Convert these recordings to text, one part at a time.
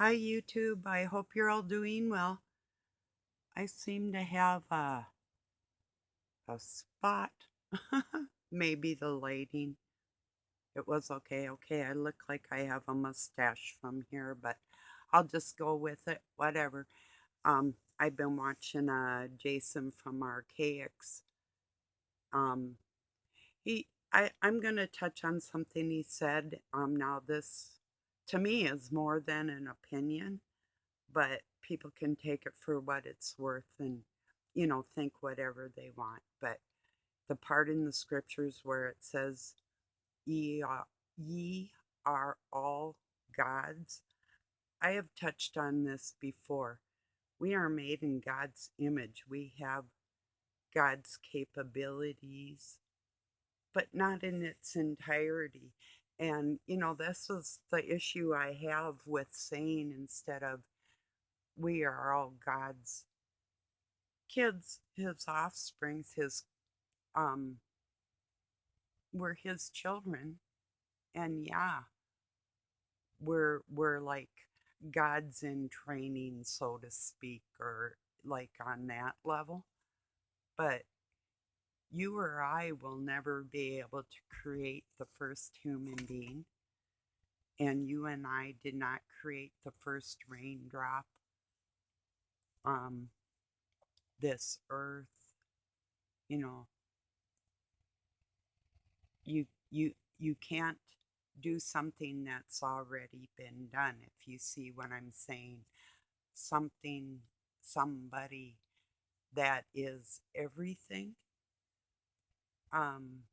Hi, YouTube. I hope you're all doing well. I seem to have a spot. Maybe the lighting. It was okay. Okay, I look like I have a mustache from here, but I'll just go with it. Whatever. I've been watching Jason from Archaics. Um, I'm gonna touch on something he said. Now this to me is more than an opinion, but people can take it for what it's worth and, think whatever they want. But the part in the scriptures where it says, ye are all gods, I have touched on this before. We are made in God's image. We have God's capabilities, but not in its entirety. And, this is the issue I have with saying instead of we are all God's kids, his offsprings, his um we're his children. And yeah, we're like gods in training, so to speak, or like on that level. But you or I will never be able to create the first human being, and you and I did not create the first raindrop, um this earth. you know you can't do something that's already been done, if you see what I'm saying. Something, somebody that is everything. um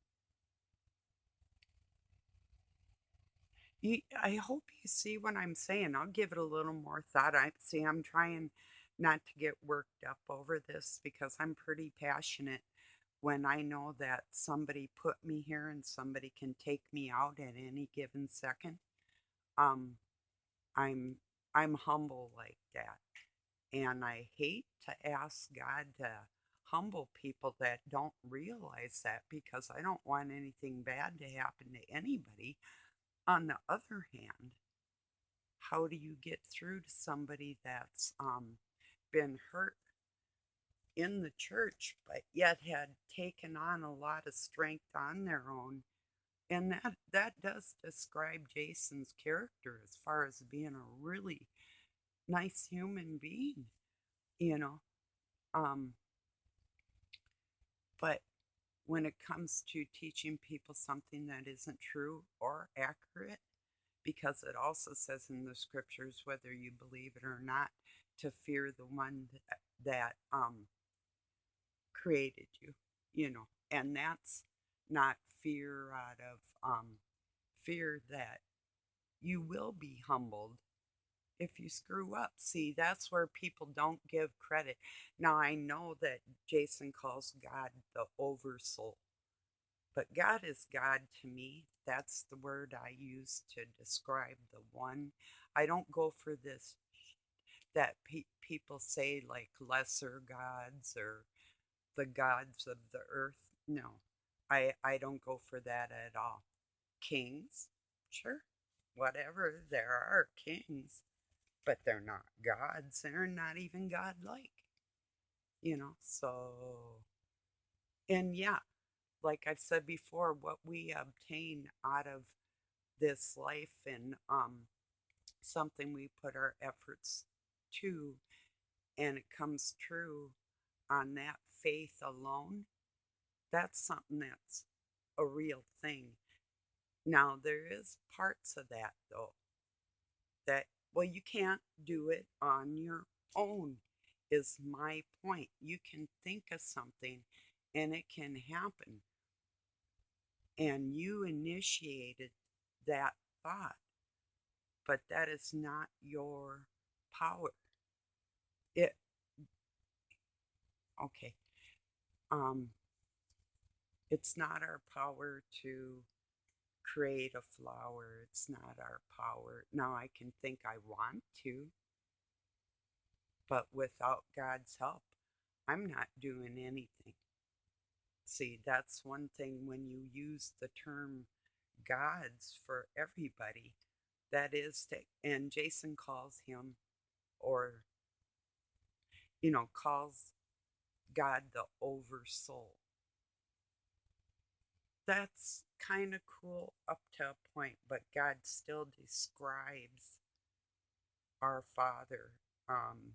I hope you see what I'm saying. I'll give it a little more thought. I'm trying not to get worked up over this because I'm pretty passionate when I know that somebody put me here and somebody can take me out at any given second. um I'm I'm humble like that. And I hate to ask God to humble people that don't realize that, because I don't want anything bad to happen to anybody. On the other hand, how do you get through to somebody that's been hurt in the church, but yet had taken on a lot of strength on their own? And that does describe Jason's character as far as being a really nice human being, you know. Um, but when it comes to teaching people something that isn't true or accurate, because it also says in the scriptures, whether you believe it or not, to fear the one that created you, and that's not fear out of fear that you will be humbled if you screw up. See, that's where people don't give credit. Now, I know that Jason calls God the oversoul, but God is God to me. That's the word I use to describe the one. I don't go for this that people say, like lesser gods or the gods of the earth. No, I don't go for that at all. Kings, sure, whatever. There are kings, but they're not gods. They're not even godlike, So, and yeah, like I've said before, what we obtain out of this life and something we put our efforts to, and it comes true on that faith alone, that's something that's a real thing. Now, there is parts of that, though, that, well, you can't do it on your own, is my point. You can think of something and it can happen, and you initiated that thought, but that is not your power. It, okay, um, it's not our power to create a flower. It's not our power. Now, I can think I want to, but without God's help, I'm not doing anything. See, that's one thing when you use the term gods for everybody. That is to, and Jason calls him, or, calls God the oversoul. That's kind of cool up to a point, but God still describes our Father. Um,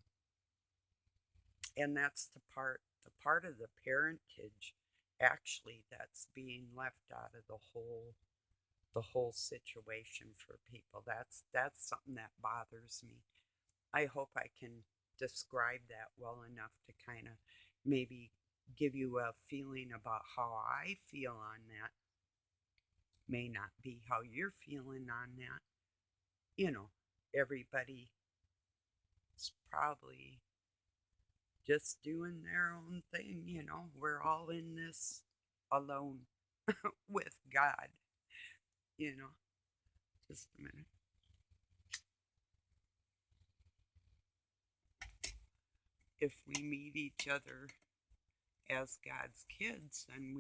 and that's the part of the parentage actually that's being left out of the whole situation for people. That's something that bothers me. I hope I can describe that well enough to kind of maybe give you a feeling about how I feel on that. May not be how you're feeling on that. You know, everybody's probably just doing their own thing. We're all in this alone with God. you know just a minute. If we meet each other as God's kids, then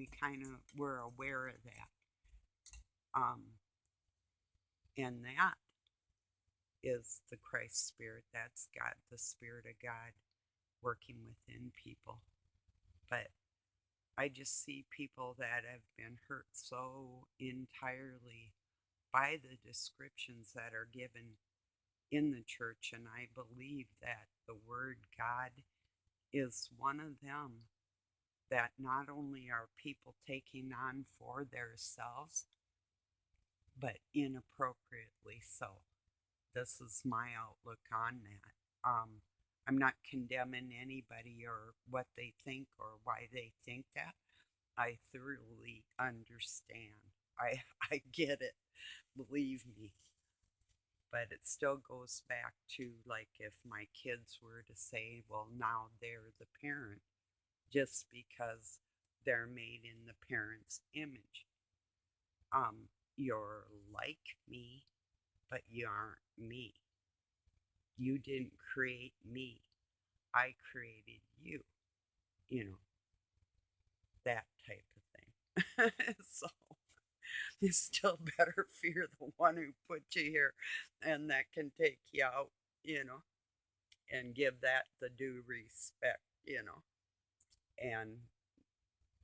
we're aware of that. And that is the Christ Spirit. That's God, the Spirit of God working within people. But I just see people that have been hurt so entirely by the descriptions that are given in the church, and I believe that the word God is one of them, that not only are people taking on for themselves, but inappropriately so. This is my outlook on that. I'm not condemning anybody or what they think or why they think that. I thoroughly understand. I get it, believe me. But it still goes back to, like, if my kids were to say, well, now they're the parent just because they're made in the parent's image. You're like me, but you aren't me. You didn't create me. I created you. You know, that type of thing. So you still better fear the one who put you here and that can take you out, and give that the due respect, and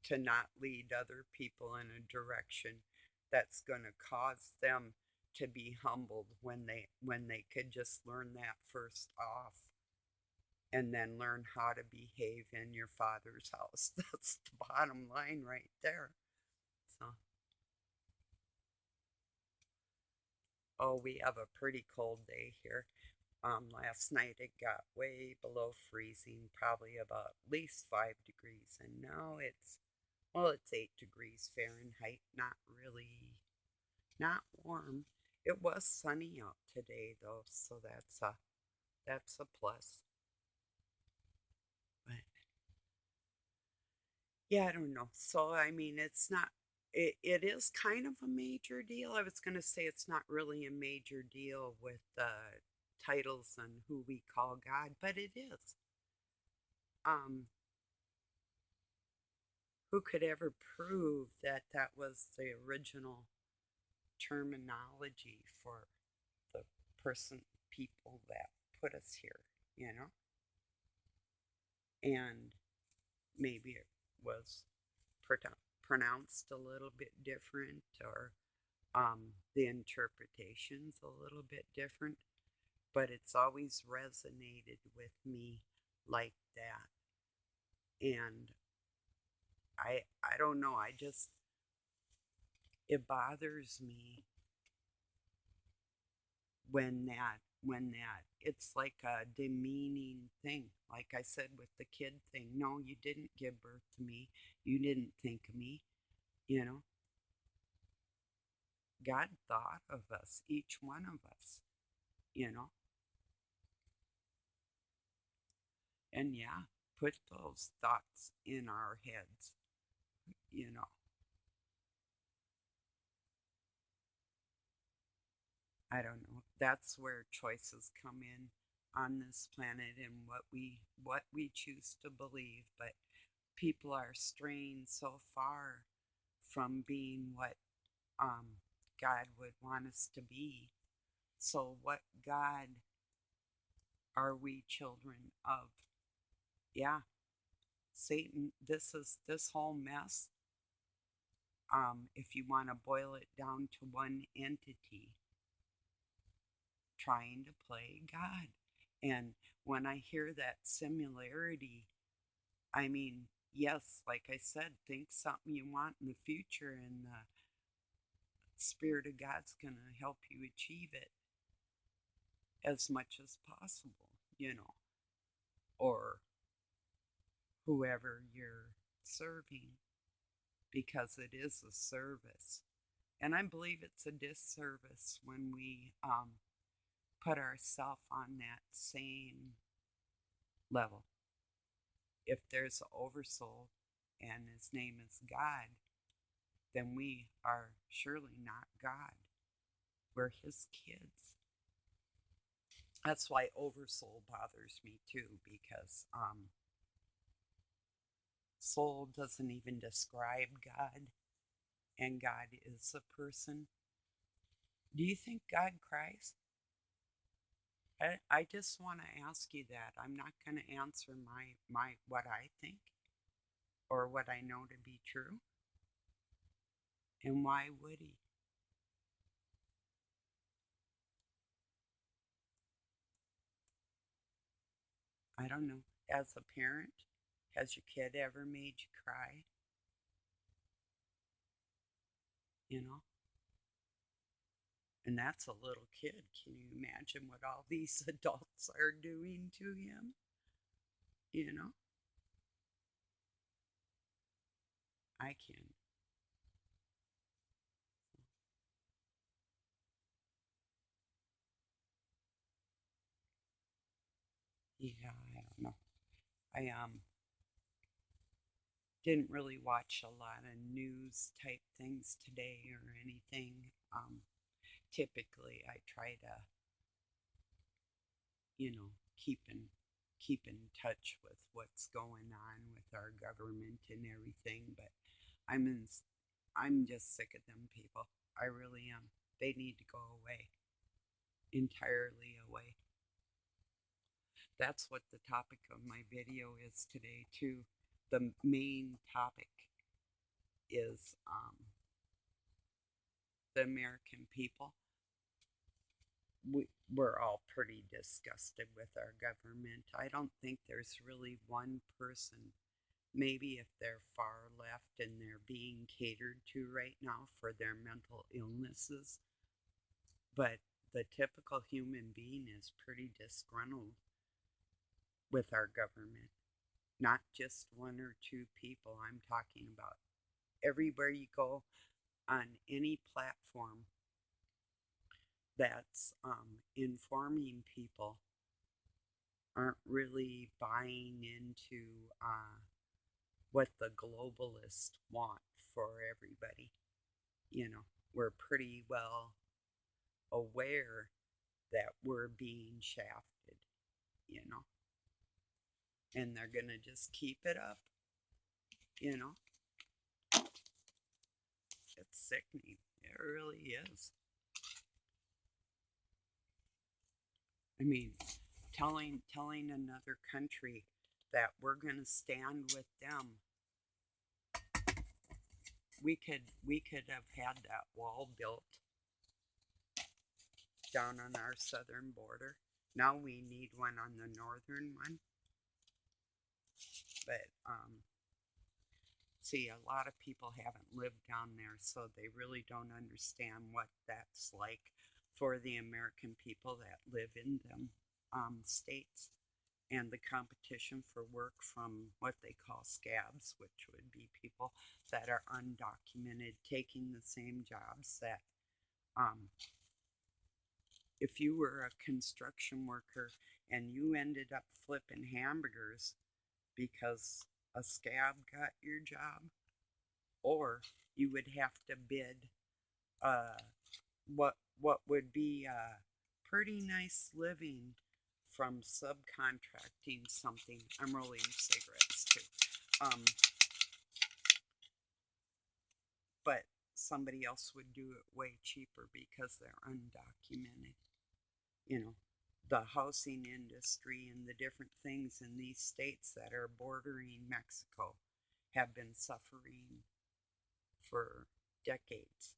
to not lead other people in a direction that's going to cause them to be humbled when they could just learn that first off and then learn how to behave in your Father's house. That's the bottom line right there. So, oh, we have a pretty cold day here. Last night it got way below freezing, probably about at least 5 degrees, and now it's 8 degrees Fahrenheit. Not really, not warm. It was sunny out today though, so that's a plus. But yeah, I don't know. So I mean, it's not. It is kind of a major deal. I was gonna say it's not really a major deal with titles and who we call God, but it is. Um, who could ever prove that that was the original terminology for the people that put us here, you know? And maybe it was pronounced a little bit different, or the interpretation's a little bit different, but it's always resonated with me like that. And I don't know, it bothers me when that it's like a demeaning thing, like I said with the kid thing. No, you didn't give birth to me, you didn't think of me, you know God thought of us, each one of us, you know and yeah, put those thoughts in our heads, you know I don't know. That's where choices come in on this planet, and what we choose to believe. But people are straying so far from being what God would want us to be, So what God are we children of? Yeah, Satan. This whole mess. If you want to boil it down to one entity, trying to play God. And when I hear that similarity, I mean, yes, like I said, think something you want in the future, and the Spirit of God's going to help you achieve it as much as possible, or whoever you're serving, because it is a service. And I believe it's a disservice when we put ourselves on that same level. If there's an oversoul and his name is God, then we are surely not God. We're his kids. That's why oversoul bothers me too, because soul doesn't even describe God, and God is a person. Do you think God cries? I just want to ask you that. I'm not going to answer my what I think or what I know to be true. And why would he? I don't know. As a parent, has your kid ever made you cry? You know? And that's a little kid. Can you imagine what all these adults are doing to him? You know? I can. Yeah, I don't know. I didn't really watch a lot of news type things today or anything. Typically I try to, keep in touch with what's going on with our government and everything, but I'm in, I'm just sick of them people. I really am. They need to go away. Entirely away. That's what the topic of my video is today too. The main topic is the American people. We're all pretty disgusted with our government. I don't think there's really one person, maybe if they're far left and they're being catered to right now for their mental illnesses, but the typical human being is pretty disgruntled with our government. Not just one or two people, I'm talking about everywhere you go on any platform that's informing people aren't really buying into what the globalists want for everybody. We're pretty well aware that we're being shafted, you know, and they're going to just keep it up, you know. It's sickening. It really is. I mean, telling another country that we're going to stand with them. We could have had that wall built down on our southern border. Now we need one on the northern one. But see, a lot of people haven't lived down there, so they really don't understand what that's like for the American people that live in them states, and the competition for work from what they call scabs, which would be people that are undocumented taking the same jobs that if you were a construction worker and you ended up flipping hamburgers because a scab got your job, or you would have to bid uh, what would be a pretty nice living from subcontracting something. I'm rolling cigarettes too. But somebody else would do it way cheaper because they're undocumented. you know, the housing industry and the different things in these states that are bordering Mexico have been suffering for decades.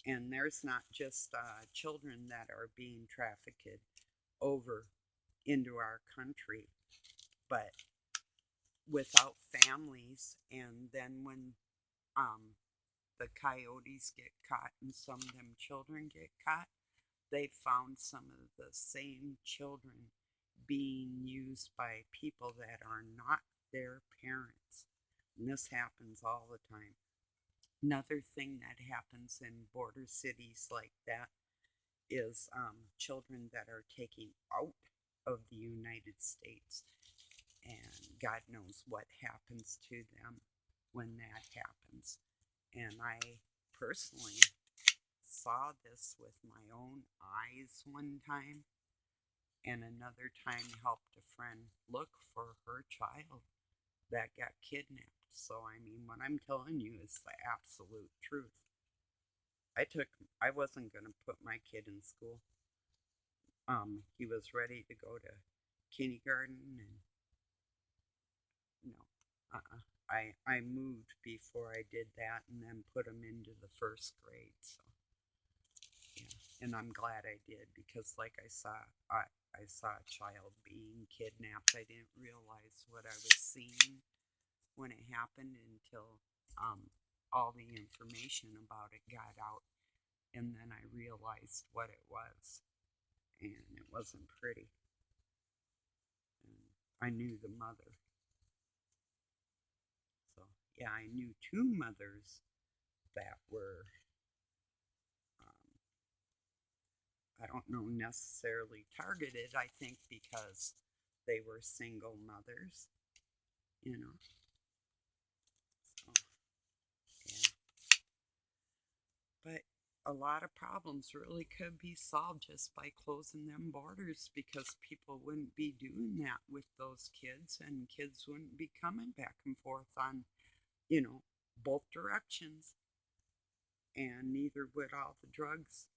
And there's not just children that are being trafficked over into our country, but without families. And then when the coyotes get caught and some of them children get caught, they found some of the same children being used by people that are not their parents. And this happens all the time. Another thing that happens in border cities like that is children that are taken out of the United States. And God knows what happens to them when that happens. And I personally saw this with my own eyes one time, and another time helped a friend look for her child that got kidnapped. So, I mean, what I'm telling you is the absolute truth. I wasn't going to put my kid in school. He was ready to go to kindergarten, and no, I moved before I did that, and then put him into the first grade. So, yeah, and I'm glad I did, because, like I saw a child being kidnapped. I didn't realize what I was seeing when it happened until all the information about it got out, and then I realized what it was, and it wasn't pretty. And I knew the mother, so yeah, I knew two mothers that were, um, I don't know, necessarily targeted. I think because they were single mothers, you know. So yeah, but a lot of problems really could be solved just by closing them borders, because people wouldn't be doing that with those kids, and kids wouldn't be coming back and forth on, you know, both directions, and neither would all the drugs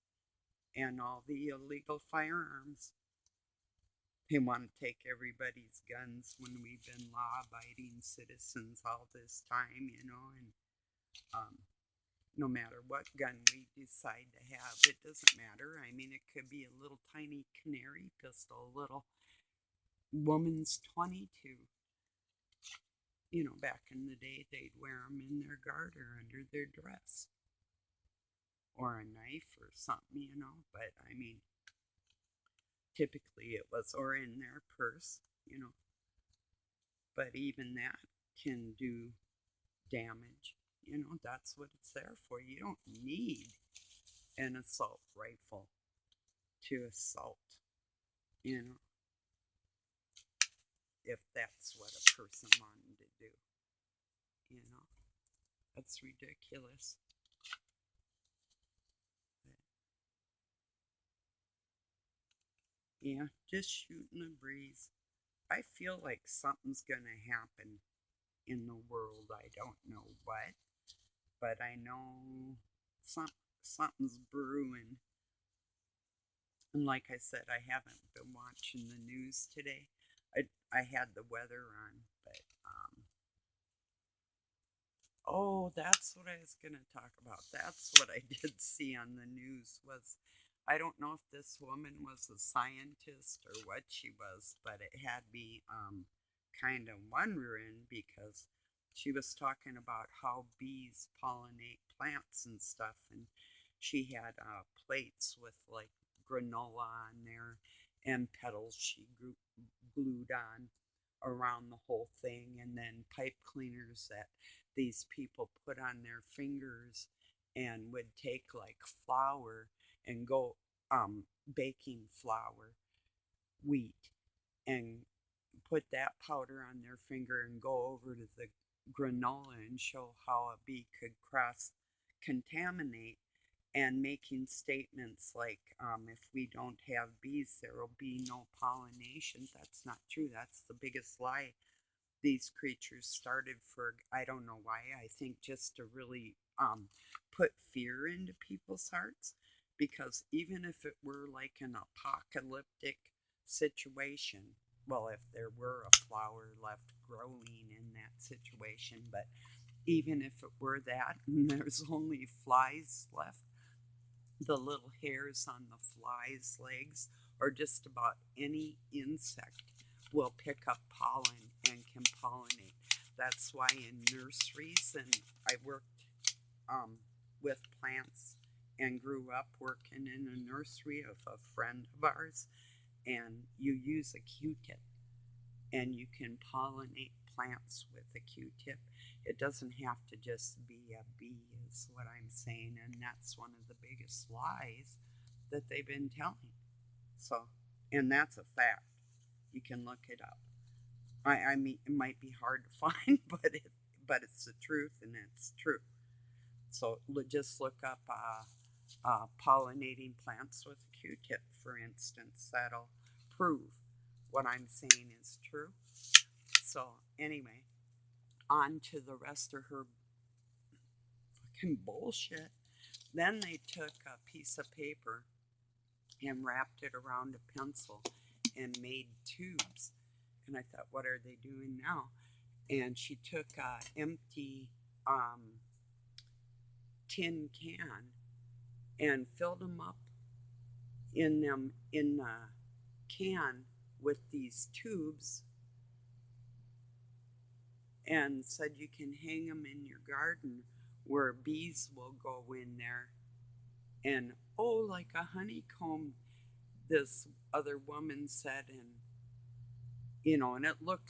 and all the illegal firearms. They want to take everybody's guns when we've been law abiding citizens all this time, you know, and um, no matter what gun we decide to have, it doesn't matter. I mean, it could be a little tiny canary pistol, a little woman's 22. You know, back in the day, they'd wear them in their garter under their dress, or a knife or something, you know. But I mean, typically it was, or in their purse, you know. But even that can do damage. You know, that's what it's there for. You don't need an assault rifle to assault, you know, if that's what a person wanted to do, you know. That's ridiculous. But yeah, just shooting a breeze. I feel like something's going to happen in the world. I don't know what, but I know some, something's brewing. And like I said, I haven't been watching the news today. I had the weather on, but oh, that's what I was gonna talk about. That's what I did see on the news was, I don't know if this woman was a scientist or what she was, but it had me kind of wondering, because she was talking about how bees pollinate plants and stuff, and she had plates with like granola on there and petals she glued on around the whole thing, and then pipe cleaners that these people put on their fingers, and would take like flour and go baking flour, wheat, and put that powder on their finger and go over to the granola and show how a bee could cross contaminate, and making statements like, if we don't have bees, there will be no pollination. That's not true. That's the biggest lie. These creatures started for, I don't know why, I think just to really put fear into people's hearts, because even if it were like an apocalyptic situation, well, if there were a flower left growing in that situation, but even if it were that and there's only flies left, the little hairs on the fly's legs or just about any insect will pick up pollen and can pollinate. That's why in nurseries, and I worked with plants and grew up working in a nursery of a friend of ours, and you use a Q-tip and you can pollinate plants with a Q-tip. It doesn't have to just be a bee, is what I'm saying, and that's one of the biggest lies that they've been telling. So, and that's a fact. You can look it up. I mean, it might be hard to find, but it's the truth, and it's true. So just look up pollinating plants with a Q-tip, for instance. That'll prove what I'm saying is true. So anyway, on to the rest of her fucking bullshit. Then they took a piece of paper and wrapped it around a pencil and made tubes. And I thought, what are they doing now? And she took an empty tin can and filled them up in the can with these tubes and said you can hang them in your garden where bees will go in there. And oh, like a honeycomb, this other woman said, and and it looked